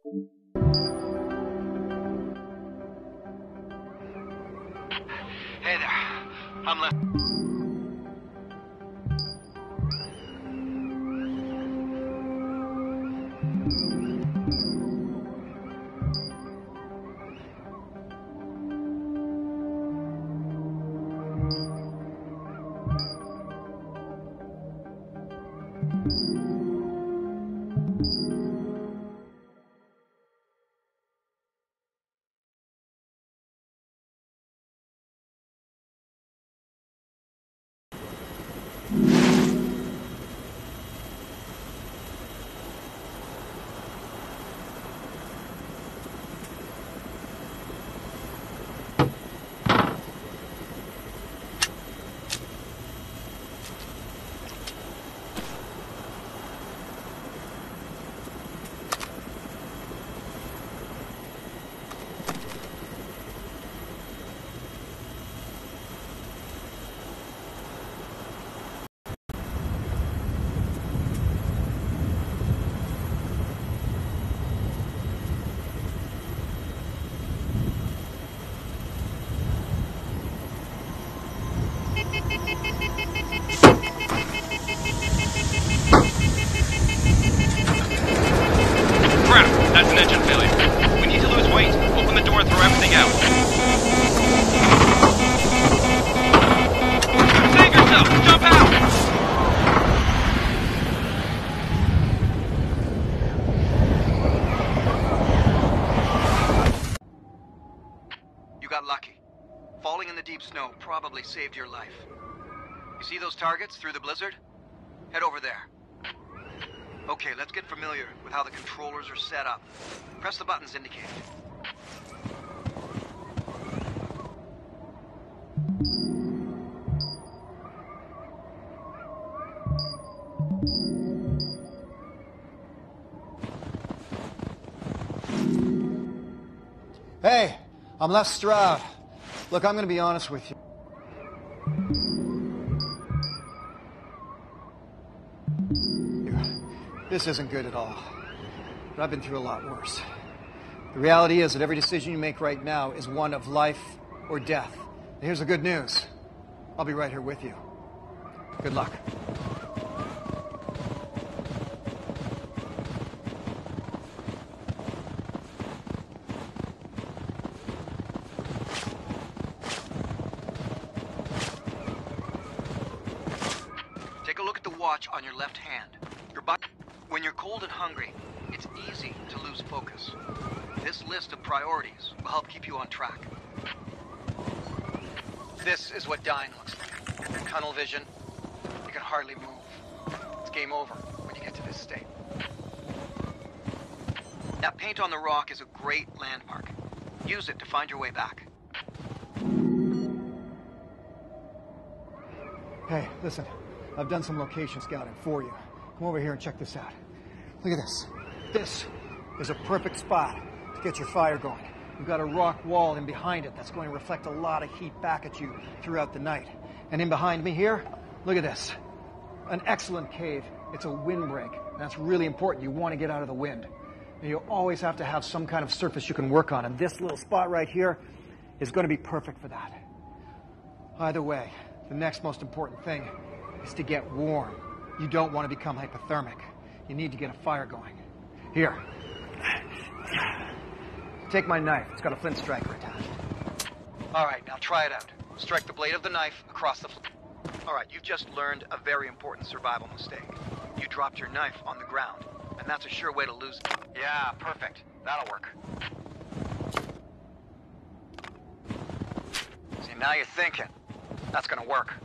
Hey there. I'm left. Crap, that's an engine failure. We need to lose weight. Open the door and throw everything out. Save yourself! Jump out! You got lucky. Falling in the deep snow probably saved your life. You see those targets through the blizzard? Head over there. Okay, let's get familiar with how the controllers are set up. Press the buttons indicated. Hey, I'm Les Stroud. Look, I'm going to be honest with you. This isn't good at all. But I've been through a lot worse. The reality is that every decision you make right now is one of life or death. And here's the good news. I'll be right here with you. Good luck. Take a look at the watch on your left hand. When you're cold and hungry, it's easy to lose focus. This list of priorities will help keep you on track. This is what dying looks like. Tunnel vision. You can hardly move. It's game over when you get to this state. That paint on the rock is a great landmark. Use it to find your way back. Hey, listen. I've done some location scouting for you. Come over here and check this out. Look at this. This is a perfect spot to get your fire going. We've got a rock wall in behind it that's going to reflect a lot of heat back at you throughout the night. And in behind me here, look at this. An excellent cave. It's a windbreak. That's really important. You want to get out of the wind. And you always have to have some kind of surface you can work on. And this little spot right here is going to be perfect for that. Either way, the next most important thing is to get warm. You don't want to become hypothermic. You need to get a fire going. Here. Take my knife. It's got a flint striker attached. All right, now try it out. Strike the blade of the knife across the flint. All right, you've just learned a very important survival mistake. You dropped your knife on the ground, and that's a sure way to lose it. Yeah, perfect. That'll work. See, now you're thinking. That's gonna work.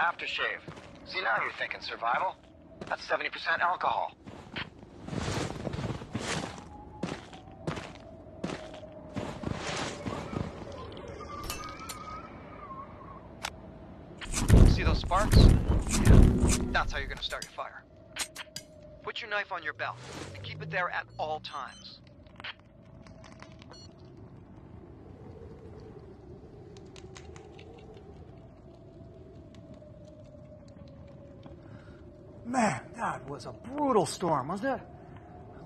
Aftershave. See, now you're thinking survival. That's 70% alcohol. See those sparks? Yeah, that's how you're gonna start your fire. Put your knife on your belt and keep it there at all times. Man, that was a brutal storm, wasn't it?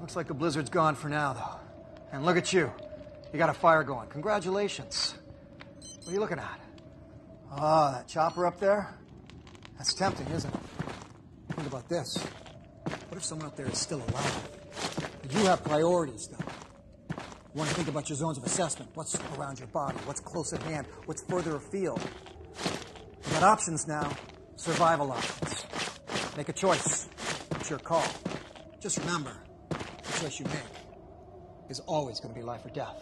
Looks like the blizzard's gone for now, though. And look at you. You got a fire going. Congratulations. What are you looking at? Oh, that chopper up there? That's tempting, isn't it? Think about this. What if someone up there is still alive? You have priorities, though. You want to think about your zones of assessment. What's around your body? What's close at hand? What's further afield? You got options now. Survival options. Make a choice. It's your call. Just remember, the choice you make is always going to be life or death.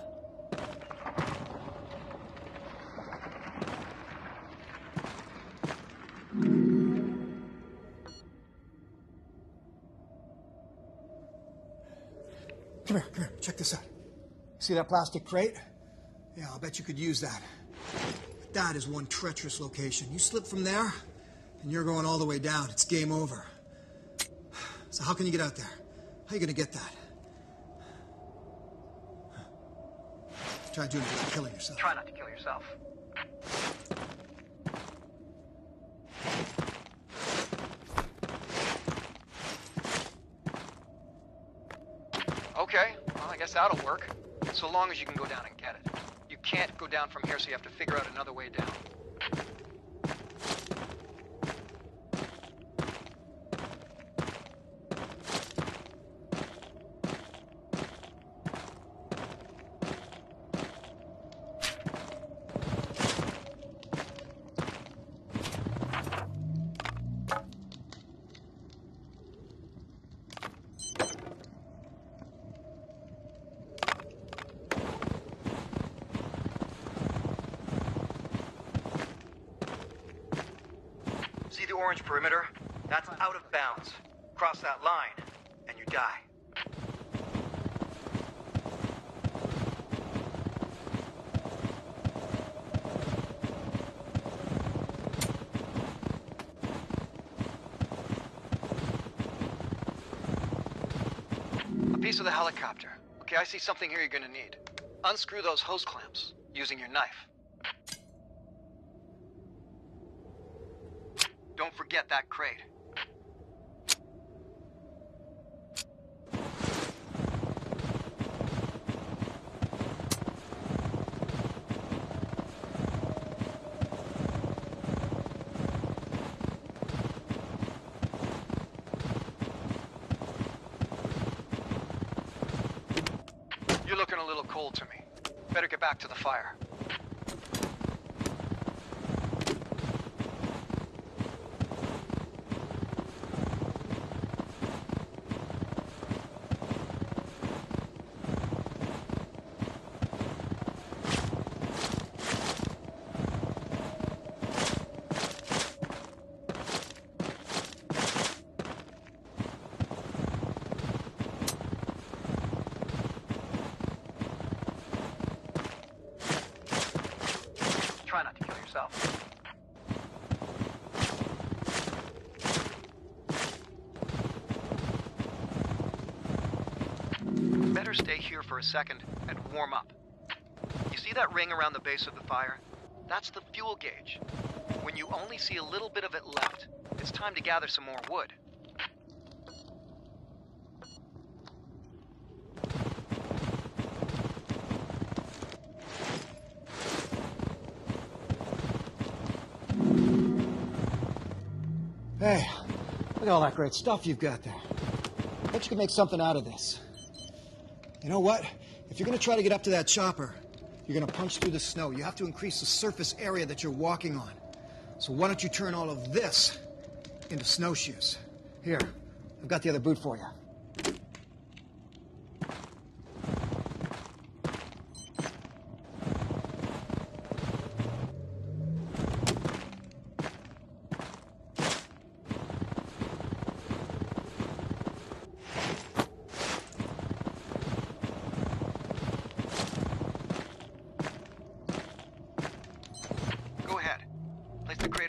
Come here, check this out. See that plastic crate? Yeah, I'll bet you could use that. But that is one treacherous location. You slip from there, and you're going all the way down. It's game over. So how can you get out there? How are you going to get that? Try doing it without killing yourself. Try not to kill yourself. Okay, well, I guess that'll work. So long as you can go down and get it. You can't go down from here, so you have to figure out another way down. See the orange perimeter? That's out of bounds. Cross that line, and you die. A piece of the helicopter. Okay, I see something here you're gonna need. Unscrew those hose clamps using your knife. Don't forget that crate. You're looking a little cold to me. Better get back to the fire. Try not to kill yourself. Better stay here for a second and warm up. You see that ring around the base of the fire? That's the fuel gauge. When you only see a little bit of it left, it's time to gather some more wood. Hey, look at all that great stuff you've got there. Bet you can make something out of this. You know what? If you're going to try to get up to that chopper, you're going to punch through the snow. You have to increase the surface area that you're walking on. So why don't you turn all of this into snowshoes? Here, I've got the other boot for you.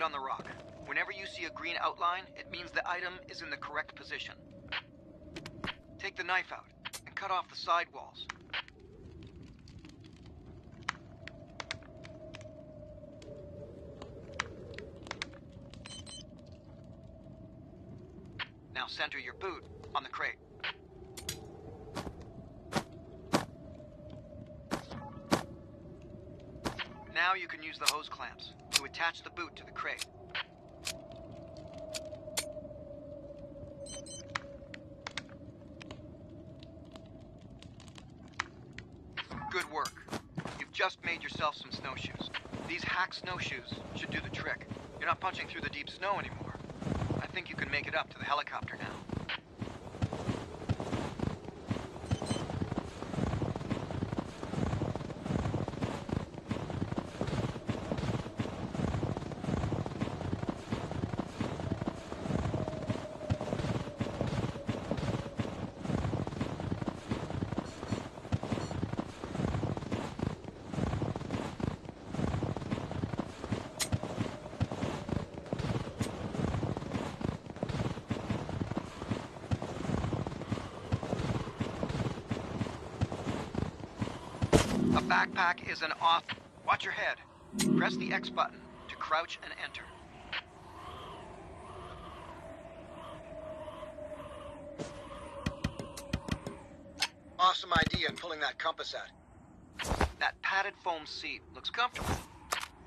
on the rock. Whenever you see a green outline, it means the item is in the correct position. Take the knife out and cut off the side walls. Now center your boot on the crate. Now you can use the hose clamps to attach the boot to the crate. Good work. You've just made yourself some snowshoes. These hack snowshoes should do the trick. You're not punching through the deep snow anymore. I think you can make it up to the helicopter now. A backpack is an off. Watch your head. Press the X button to crouch and enter. Awesome idea in pulling that compass out. That padded foam seat looks comfortable.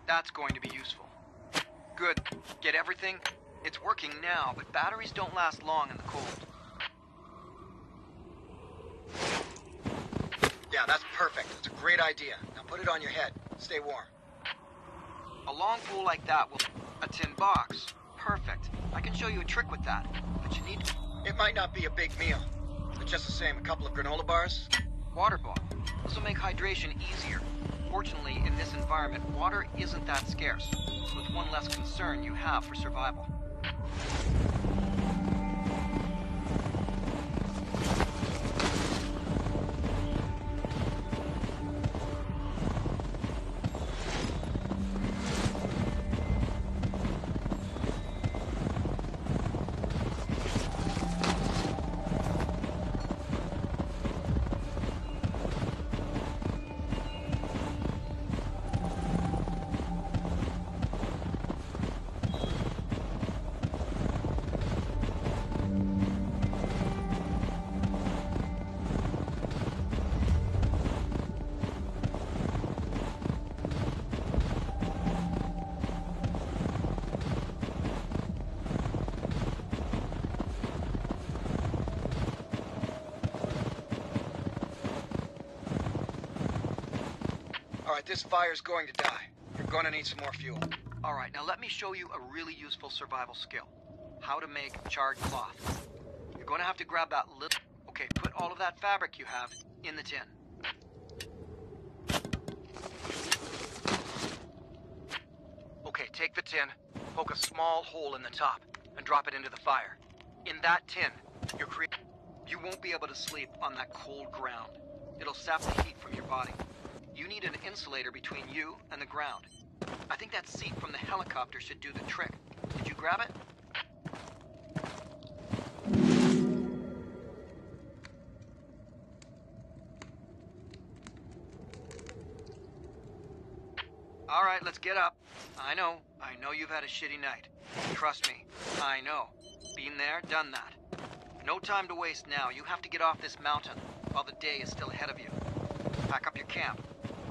That's going to be useful. Good. Get everything? It's working now, but batteries don't last long in the cold. Yeah, that's perfect. It's a great idea. Now put it on your head. Stay warm. A long pole like that will... A tin box. Perfect. I can show you a trick with that. But you need... It might not be a big meal. But just the same, a couple of granola bars. Water bottle. This will make hydration easier. Fortunately, in this environment, water isn't that scarce. So it's one less concern you have for survival. Alright, this fire's going to die. You're going to need some more fuel. Alright, now let me show you a really useful survival skill. How to make charred cloth. You're going to have to grab that little... Okay, put all of that fabric you have in the tin. Okay, take the tin, poke a small hole in the top, and drop it into the fire. In that tin, you won't be able to sleep on that cold ground. It'll sap the heat from your body. You need an insulator between you and the ground. I think that seat from the helicopter should do the trick. Did you grab it? All right, let's get up. I know you've had a shitty night. Trust me, I know. Been there, done that. No time to waste now. You have to get off this mountain while the day is still ahead of you. Pack up your camp.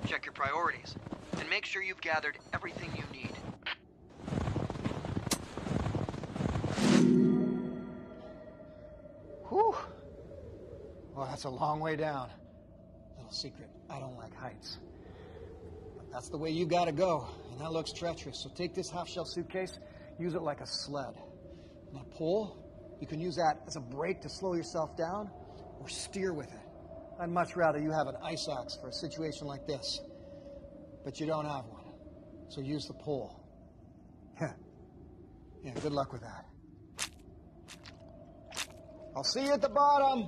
Check your priorities, and make sure you've gathered everything you need. Whew. Well, that's a long way down. Little secret, I don't like heights. But that's the way you gotta go, and that looks treacherous. So take this half-shell suitcase, use it like a sled. And that pole, you can use that as a brake to slow yourself down, or steer with it. I'd much rather you have an ice axe for a situation like this. But you don't have one. So use the pole. Yeah, good luck with that. I'll see you at the bottom.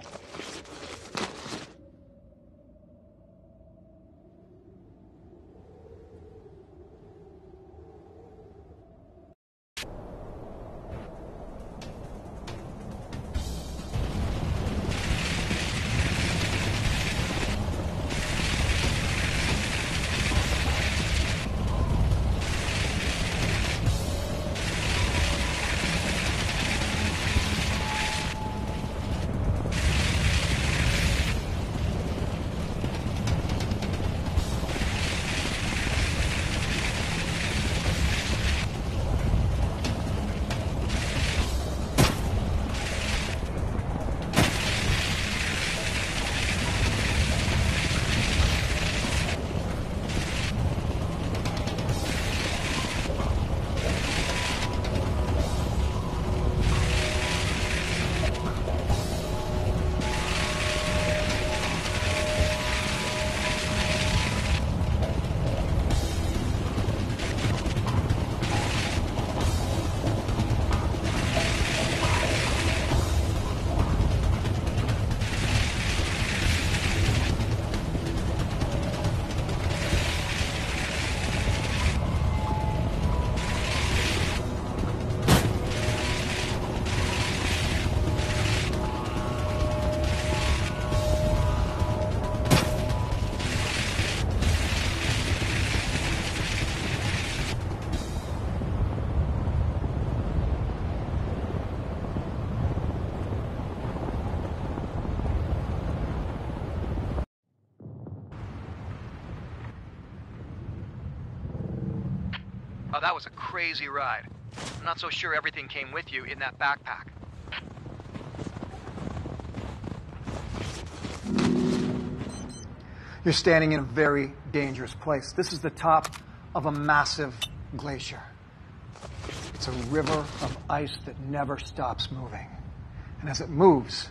Oh, that was a crazy ride. I'm not so sure everything came with you in that backpack. You're standing in a very dangerous place. This is the top of a massive glacier. It's a river of ice that never stops moving. And as it moves,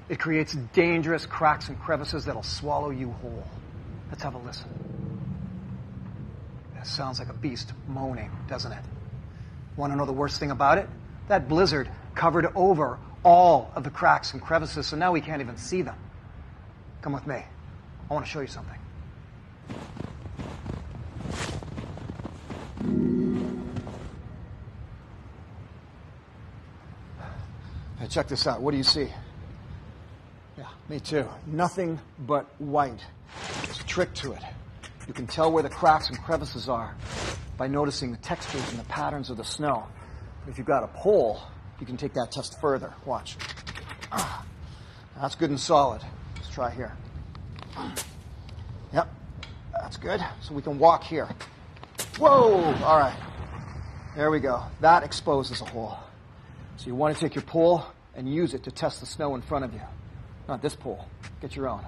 it creates dangerous cracks and crevices that'll swallow you whole. Let's have a listen. It sounds like a beast moaning, doesn't it? Want to know the worst thing about it? That blizzard covered over all of the cracks and crevices, so now we can't even see them. Come with me. I want to show you something. Hey, check this out. What do you see? Yeah, me too. Nothing but white. There's a trick to it. You can tell where the cracks and crevices are by noticing the textures and the patterns of the snow. But if you've got a pole, you can take that test further. Watch. That's good and solid. Let's try here. Yep, that's good. So we can walk here. Whoa! All right. There we go. That exposes a hole. So you want to take your pole and use it to test the snow in front of you. Not this pole. Get your own.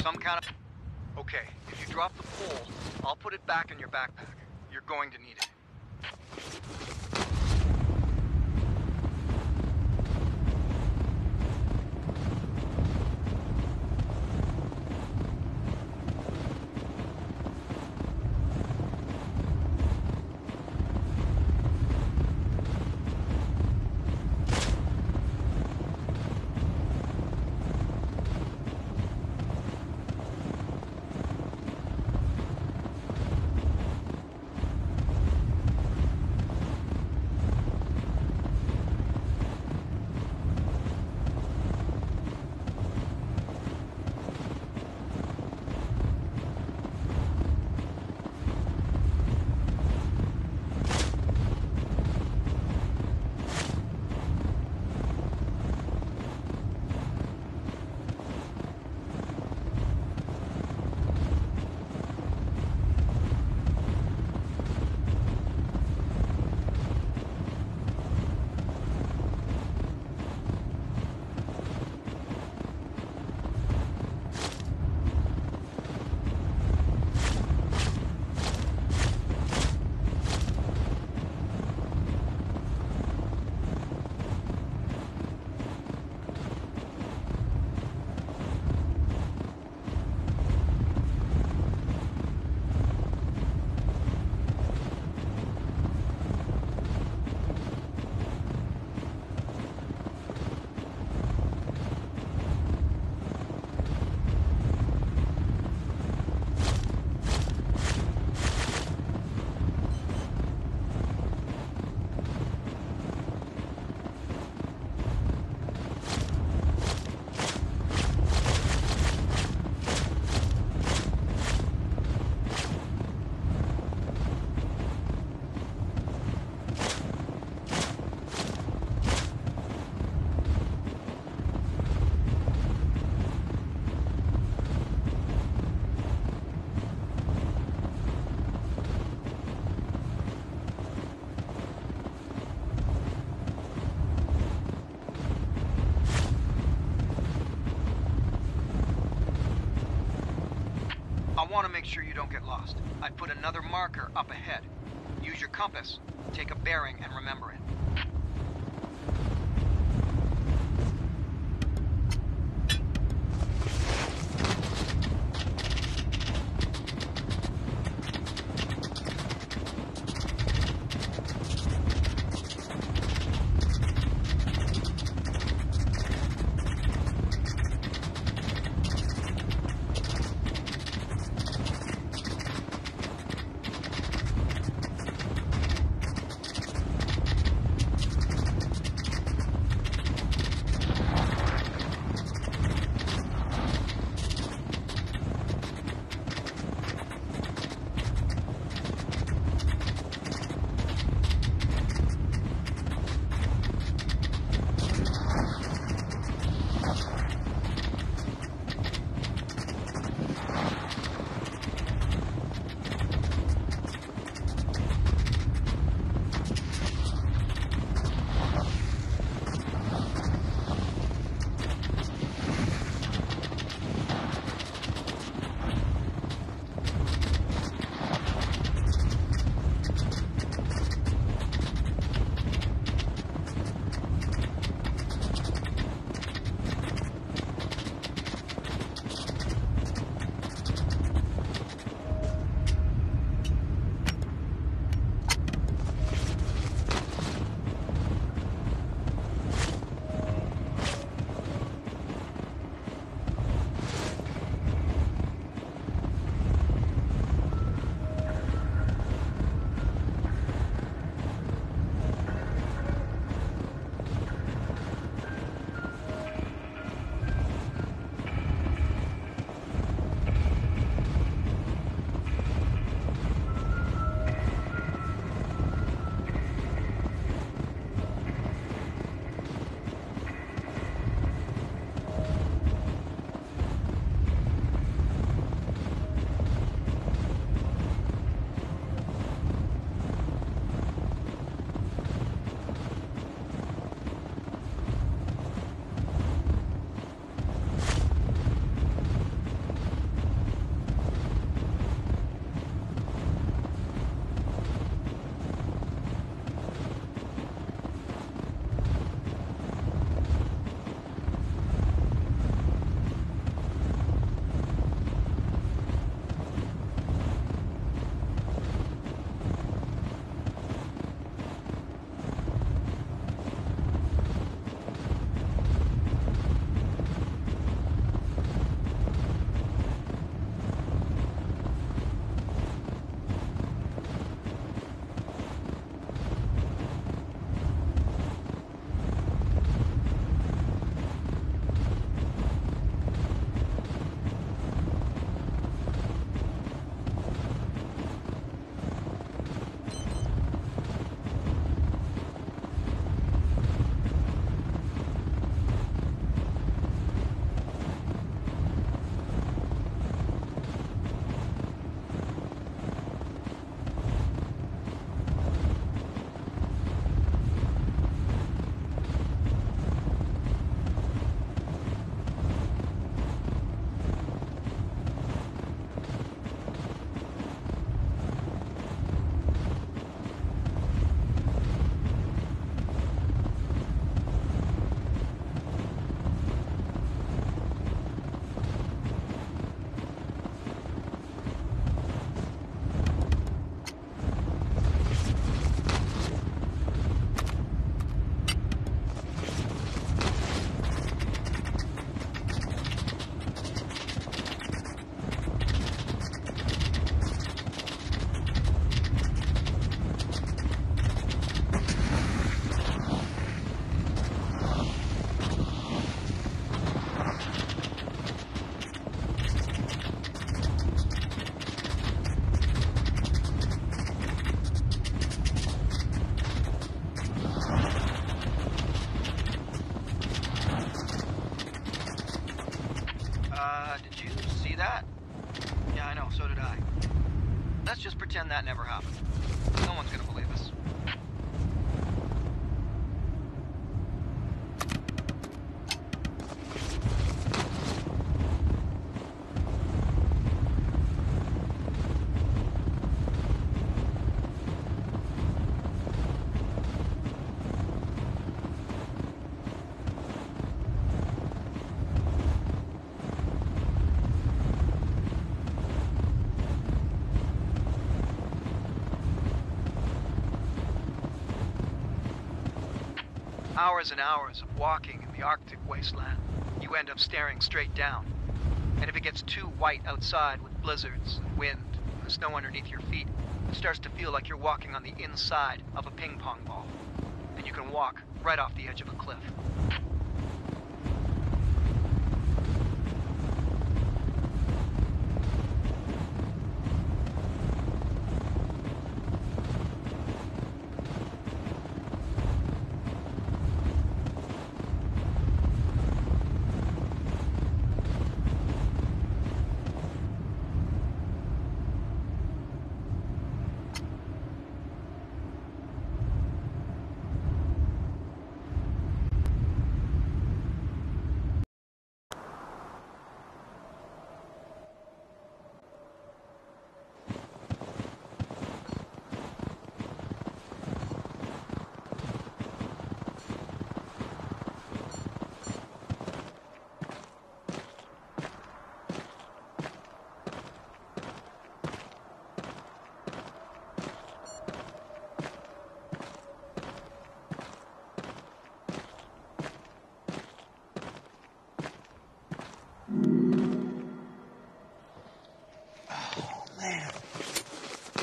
Some kind of... Okay, if you drop the pole, I'll put it back in your backpack. You're going to need it. I want to make sure you don't get lost. I put another marker up ahead. Use your compass, take a bearing, and remember it. did you see that? Yeah, I know, so did I. Let's just pretend that never happened. No one's gonna believe us. Hours and hours of walking in the Arctic wasteland. You end up staring straight down. And if it gets too white outside with blizzards and wind and the snow underneath your feet, it starts to feel like you're walking on the inside of a ping pong ball. And you can walk right off the edge of a cliff.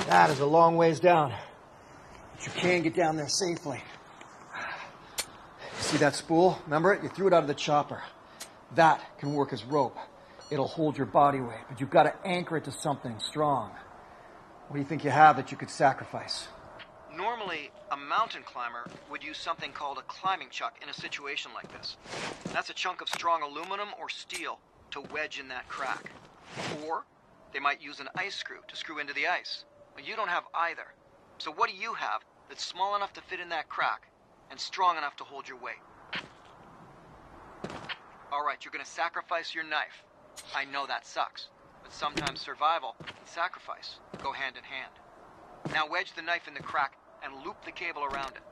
That is a long ways down. But you can get down there safely. See that spool? Remember it? You threw it out of the chopper. That can work as rope. It'll hold your body weight, but you've got to anchor it to something strong. What do you think you have that you could sacrifice? Normally, a mountain climber would use something called a climbing chuck in a situation like this. That's a chunk of strong aluminum or steel to wedge in that crack. Or they might use an ice screw to screw into the ice. But you don't have either. So what do you have that's small enough to fit in that crack and strong enough to hold your weight? All right, you're going to sacrifice your knife. I know that sucks, but sometimes survival and sacrifice go hand in hand. Now wedge the knife in the crack and loop the cable around it.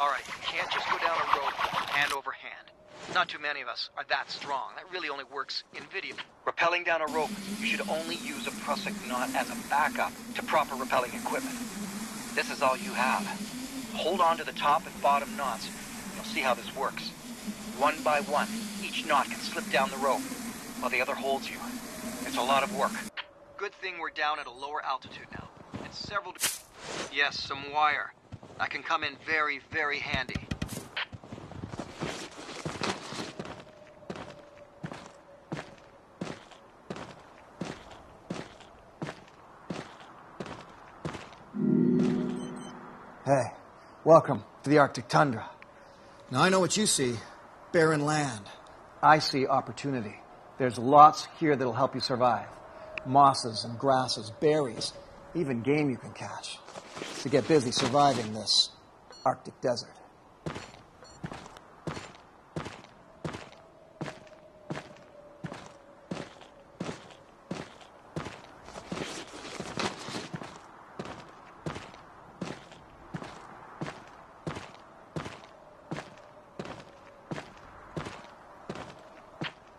All right, you can't just go down a rope hand over hand. Not too many of us are that strong. That really only works in video. Rappelling down a rope, you should only use a prusik knot as a backup to proper rappelling equipment. This is all you have. Hold on to the top and bottom knots. You'll see how this works. One by one, each knot can slip down the rope, while the other holds you. It's a lot of work. Good thing we're down at a lower altitude now. It's several... Yes, some wire. That can come in very, very handy. Hey, welcome to the Arctic tundra. Now I know what you see, barren land. I see opportunity. There's lots here that'll help you survive. Mosses and grasses, berries, even game you can catch. So get busy surviving this Arctic desert.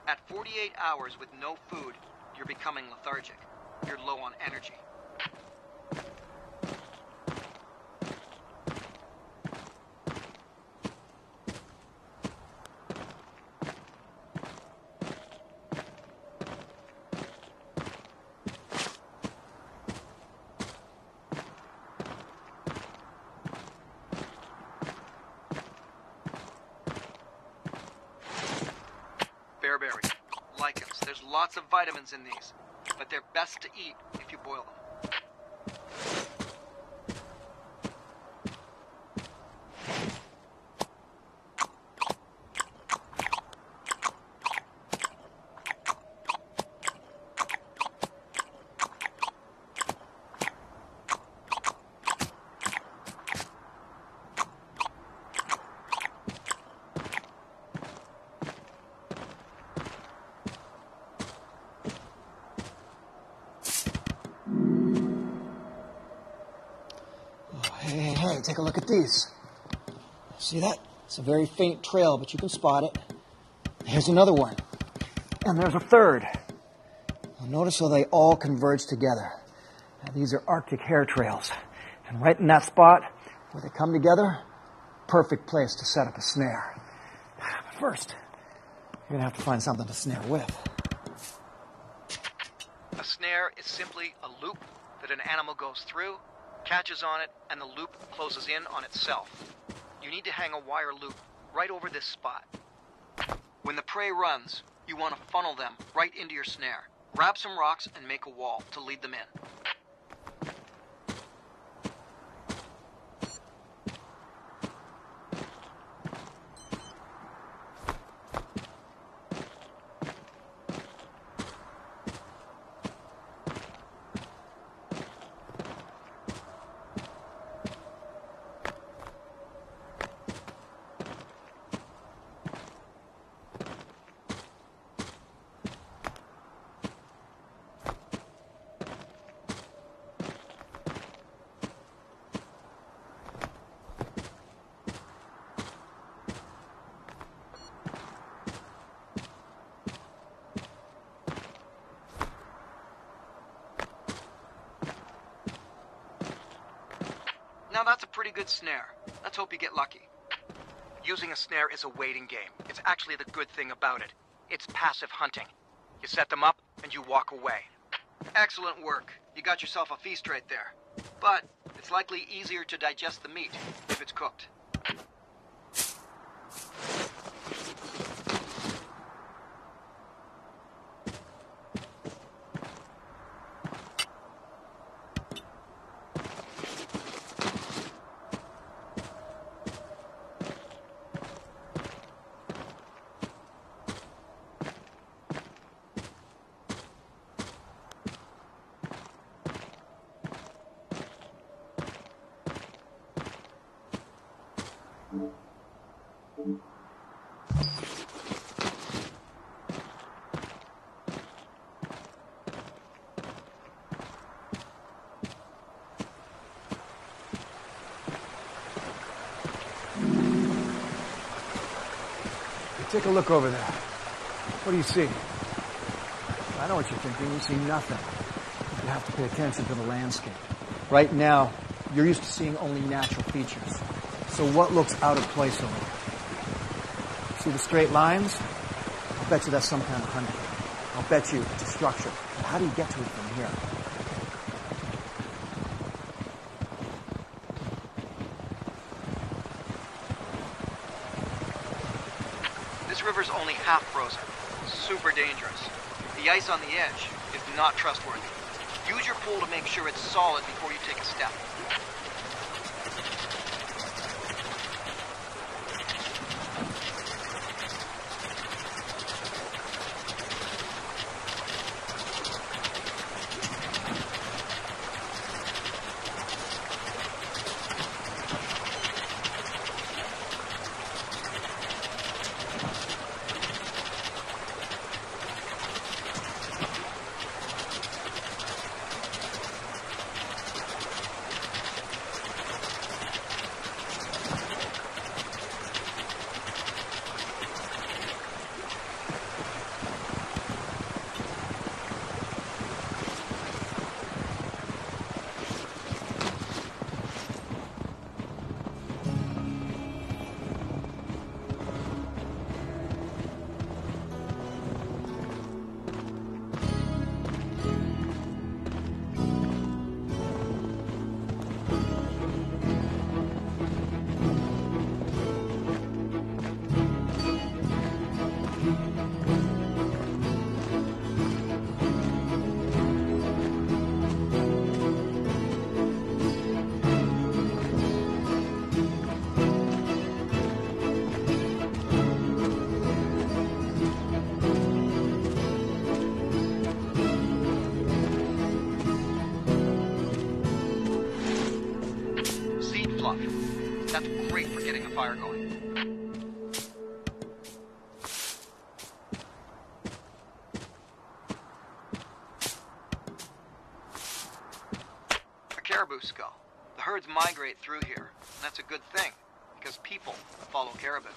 At 48 hours with no food, you're becoming lethargic. You're low on energy. Bearberries, lichens, there's lots of vitamins in these, but they're best to eat if you boil them. take a look at these. See that? It's a very faint trail, but you can spot it. Here's another one. And there's a third. Now notice how they all converge together. Now, these are Arctic hare trails. And right in that spot where they come together, perfect place to set up a snare. But first, you're going to have to find something to snare with. A snare is simply a loop that an animal goes through, catches on it, and the loop closes in on itself. You need to hang a wire loop right over this spot. When the prey runs, you want to funnel them right into your snare. Grab some rocks and make a wall to lead them in. Now that's a pretty good snare. Let's hope you get lucky. Using a snare is a waiting game. It's actually the good thing about it. It's passive hunting. You set them up and you walk away. Excellent work. You got yourself a feast right there. But it's likely easier to digest the meat if it's cooked. Take a look over there. What do you see? I know what you're thinking. You see nothing. You have to pay attention to the landscape. Right now, you're used to seeing only natural features. So what looks out of place over there? See the straight lines? I'll bet you that's some kind of hunting. I'll bet you it's a structure. But how do you get to it from here? This river's only half frozen. Super dangerous. The ice on the edge is not trustworthy. Use your pole to make sure it's solid before you take a step. That's great for getting a fire going. A caribou skull. The herds migrate through here, and that's a good thing, because people follow caribou.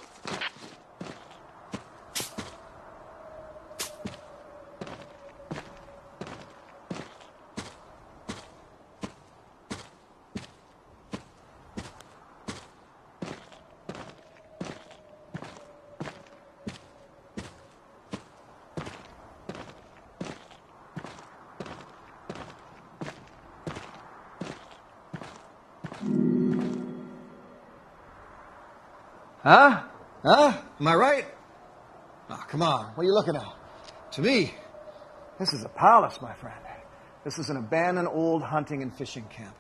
Huh? Huh? Am I right? Oh, come on. What are you looking at? To me, this is a palace, my friend. This is an abandoned old hunting and fishing camp.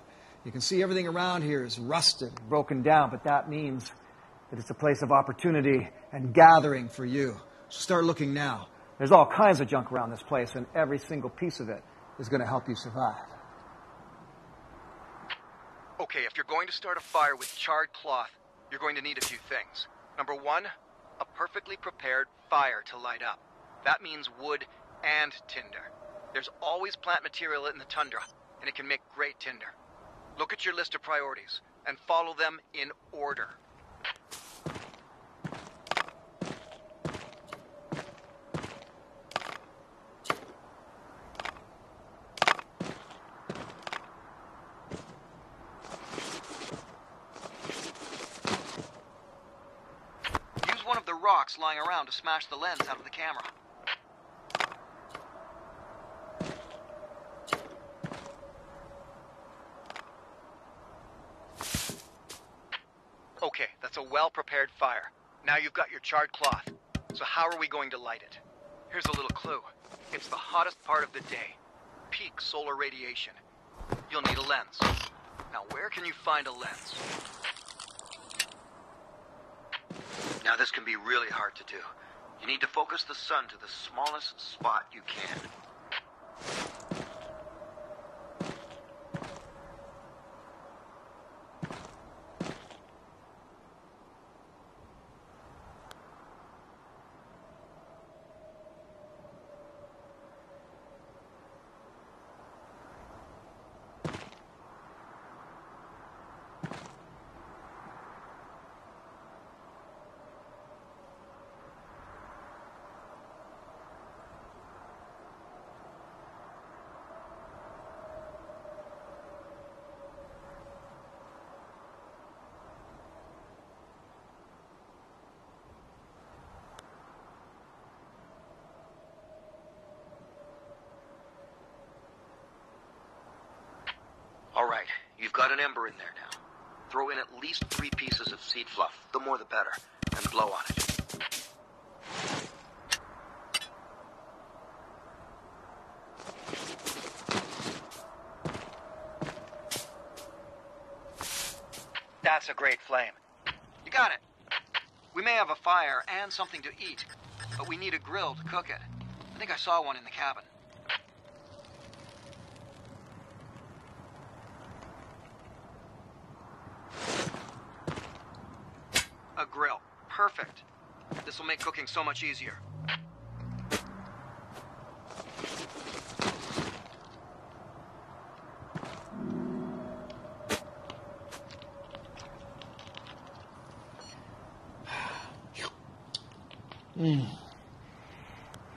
You can see everything around here is rusted, broken down, but that means that it's a place of opportunity and gathering for you. So start looking now. There's all kinds of junk around this place, and every single piece of it is going to help you survive. Okay, if you're going to start a fire with charred cloth, you're going to need a few things. Number one, a perfectly prepared fire to light up. That means wood and tinder. There's always plant material in the tundra, and it can make great tinder. Look at your list of priorities and follow them in order. One of the rocks lying around to smash the lens out of the camera. Okay, that's a well-prepared fire. Now you've got your charred cloth. So how are we going to light it? Here's a little clue. It's the hottest part of the day. Peak solar radiation. You'll need a lens. Now where can you find a lens? Now this can be really hard to do. You need to focus the sun to the smallest spot you can. All right, you've got an ember in there now. Throw in at least 3 pieces of seed fluff, the more the better, and blow on it. That's a great flame. You got it. We may have a fire and something to eat, but we need a grill to cook it. I think I saw one in the cabin. A grill. Perfect. This will make cooking so much easier.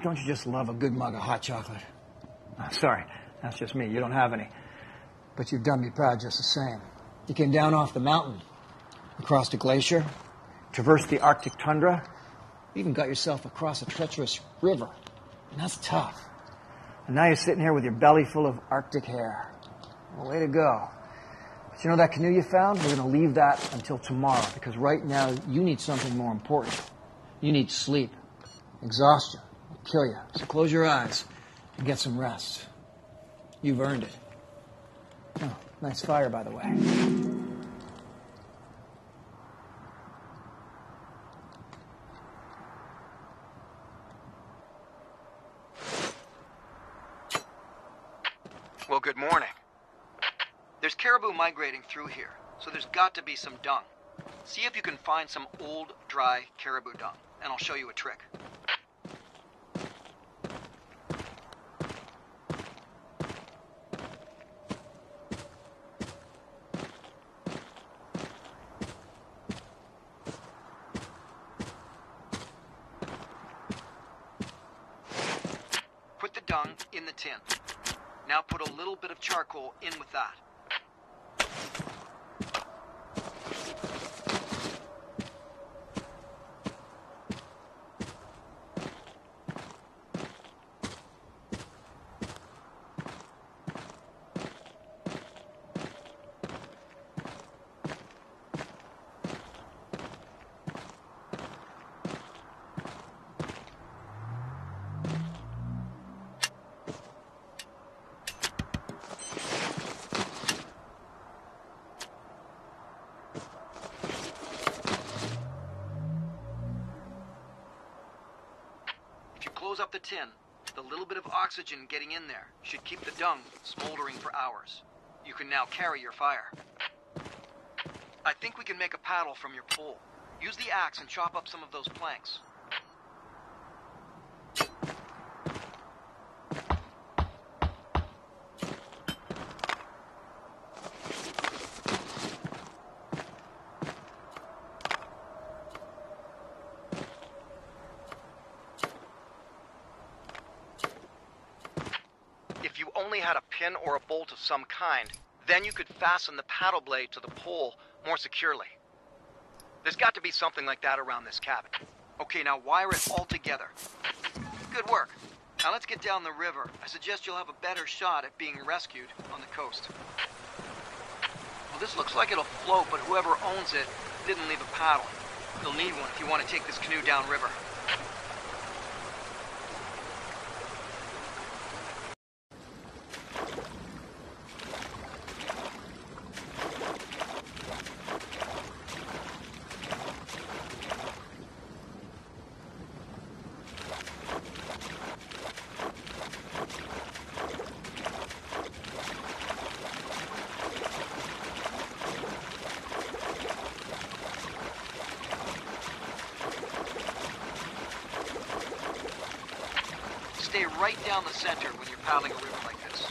Don't you just love a good mug of hot chocolate? Oh, sorry, that's just me. You don't have any. But you've done me proud just the same. You came down off the mountain, across the glacier, traversed the Arctic tundra, even got yourself across a treacherous river. And that's tough. And now you're sitting here with your belly full of Arctic hair. Well, way to go. But you know that canoe you found? We're going to leave that until tomorrow, because right now you need something more important. You need sleep. Exhaustion will kill you. So close your eyes and get some rest. You've earned it. Oh, nice fire, by the way. Well, good morning. There's caribou migrating through here, so there's got to be some dung. See if you can find some old, dry caribou dung, and I'll show you a trick. tin. Now put a little bit of charcoal in with that. Close up the tin. The little bit of oxygen getting in there should keep the dung smoldering for hours. You can now carry your fire. I think we can make a paddle from your pole. Use the axe and chop up some of those planks. If you only had a pin or a bolt of some kind, then you could fasten the paddle blade to the pole more securely. There's got to be something like that around this cabin. Okay, now wire it all together. Good work. Now let's get down the river. I suggest you'll have a better shot at being rescued on the coast. Well, this looks like it'll float, but whoever owns it didn't leave a paddle. You'll need one if you want to take this canoe downriver. Stay right down the center when you're paddling a river like this.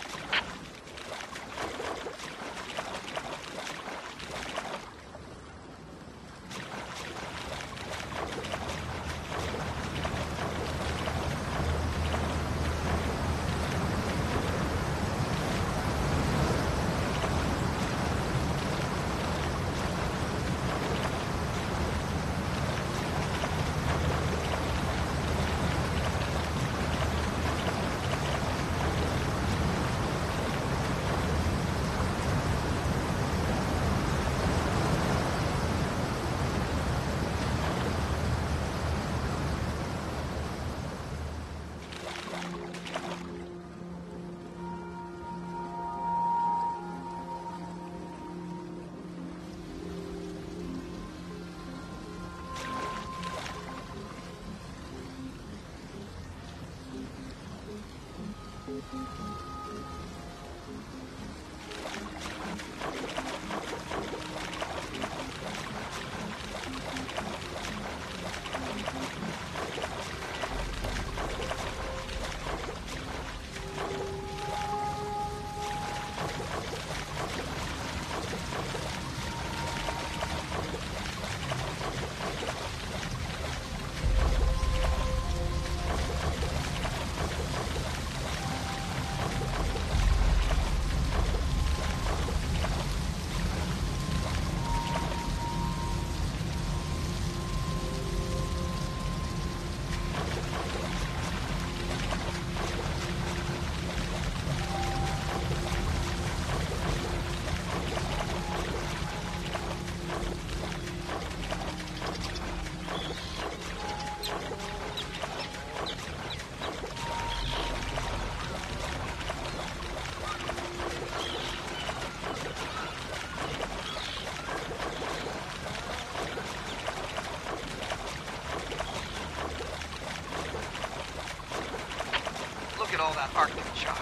Look at all that Arctic char.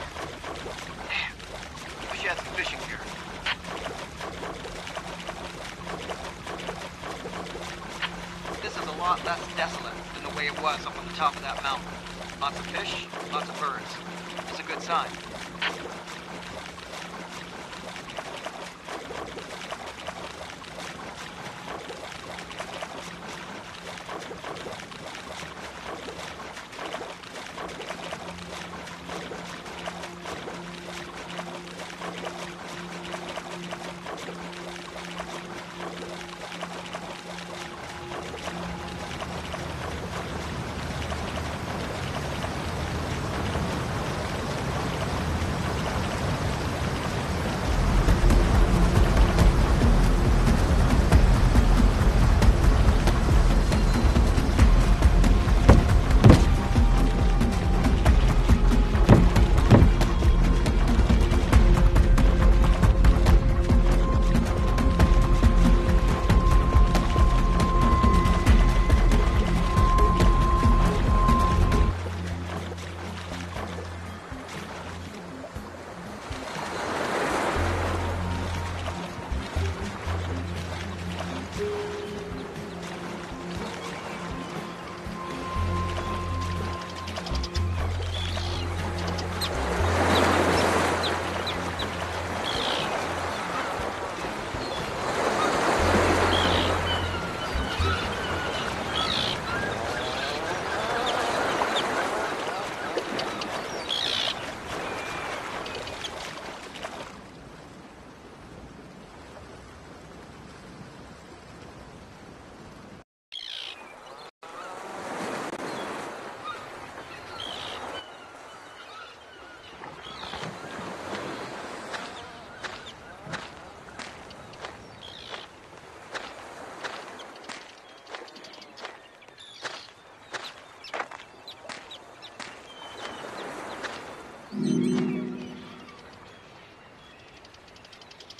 Man, wish you had some fishing gear. This is a lot less desolate than the way it was up on the top of that mountain. Lots of fish, lots of birds. It's a good sign.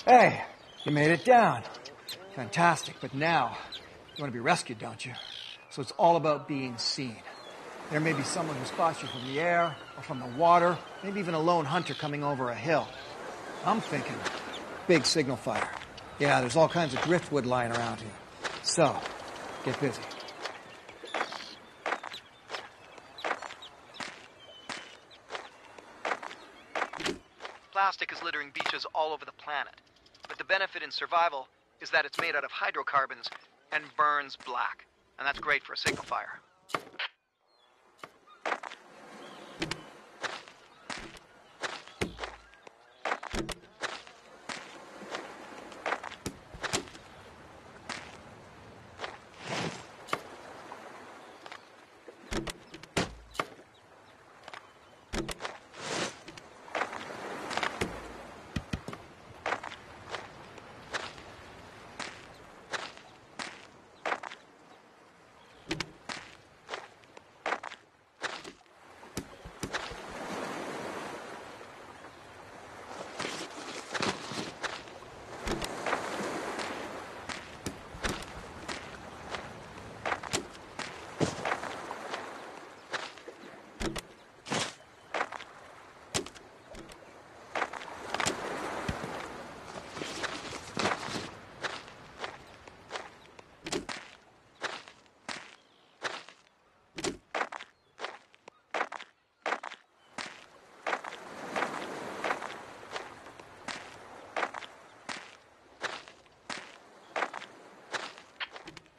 Hey, you made it down. Fantastic, but now you want to be rescued, don't you? So it's all about being seen. There may be someone who spots you from the air or from the water, maybe even a lone hunter coming over a hill. I'm thinking big signal fire. Yeah, there's all kinds of driftwood lying around here. So, get busy. Plastic is littering beaches all over the planet. But the benefit in survival is that it's made out of hydrocarbons and burns black. And that's great for a signal fire.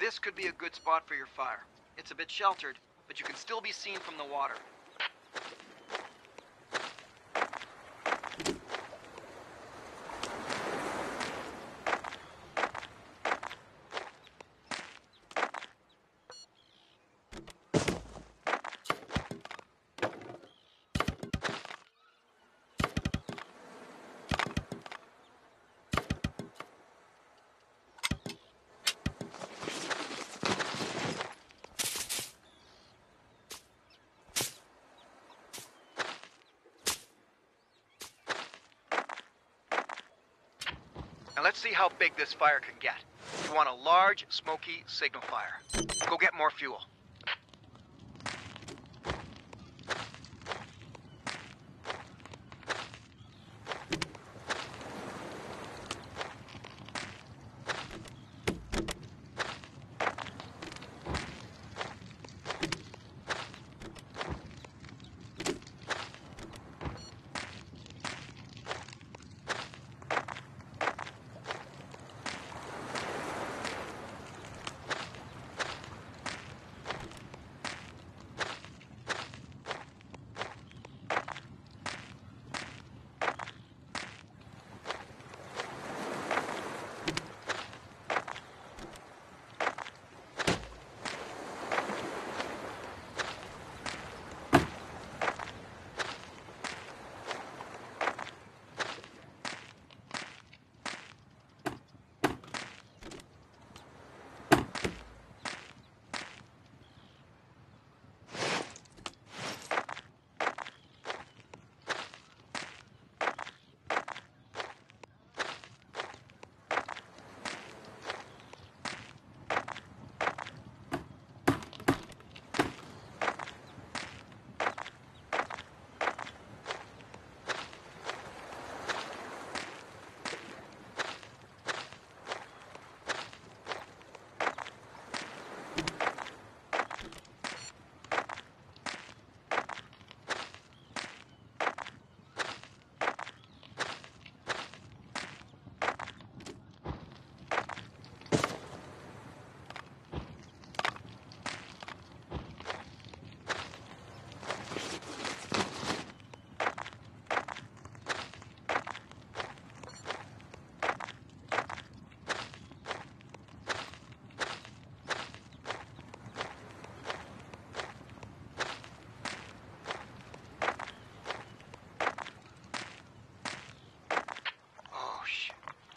This could be a good spot for your fire. It's a bit sheltered, but you can still be seen from the water. Now let's see how big this fire can get. You want a large, smoky signal fire. Go get more fuel.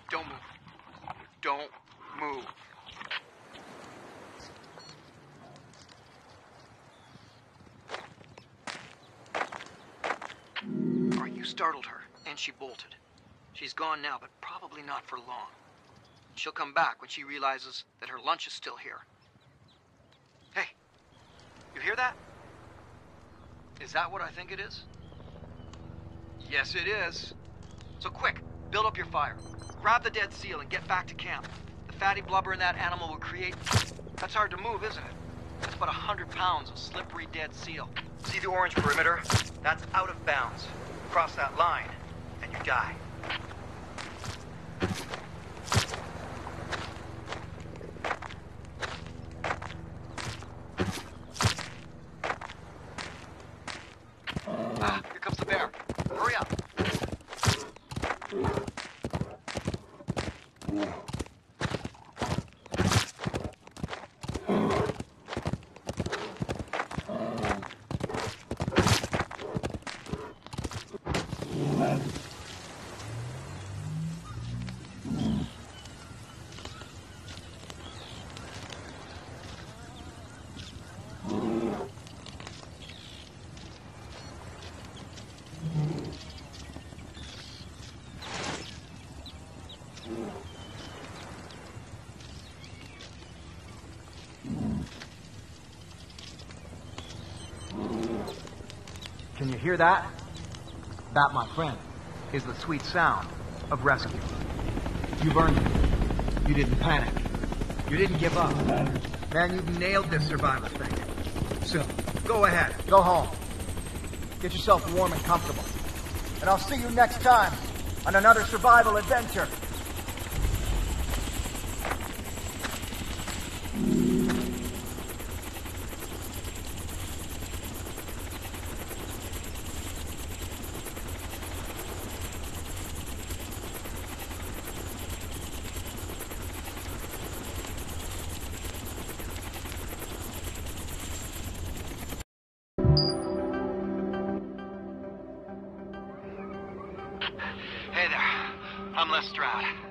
Don't move. Don't move. All right, you startled her, and she bolted. She's gone now, but probably probably not for long. She'll come back when she realizes that her lunch is still here. Hey, you hear that? Is that what I think it is? Yes, it is. So quick, build up your fire. Grab the dead seal and get back to camp. The fatty blubber in that animal will create... That's hard to move, isn't it? That's about 100 pounds of slippery dead seal. See the orange perimeter? That's out of bounds. Cross that line, and you die. Here comes the bear. Hurry up. Can you hear that? That, my friend, is the sweet sound of rescue. You've earned it. You didn't panic. You didn't give up. Man, you've nailed this survival thing. So, go ahead. Go home. Get yourself warm and comfortable. And I'll see you next time on another survival adventure. Hey there, I'm Les Stroud.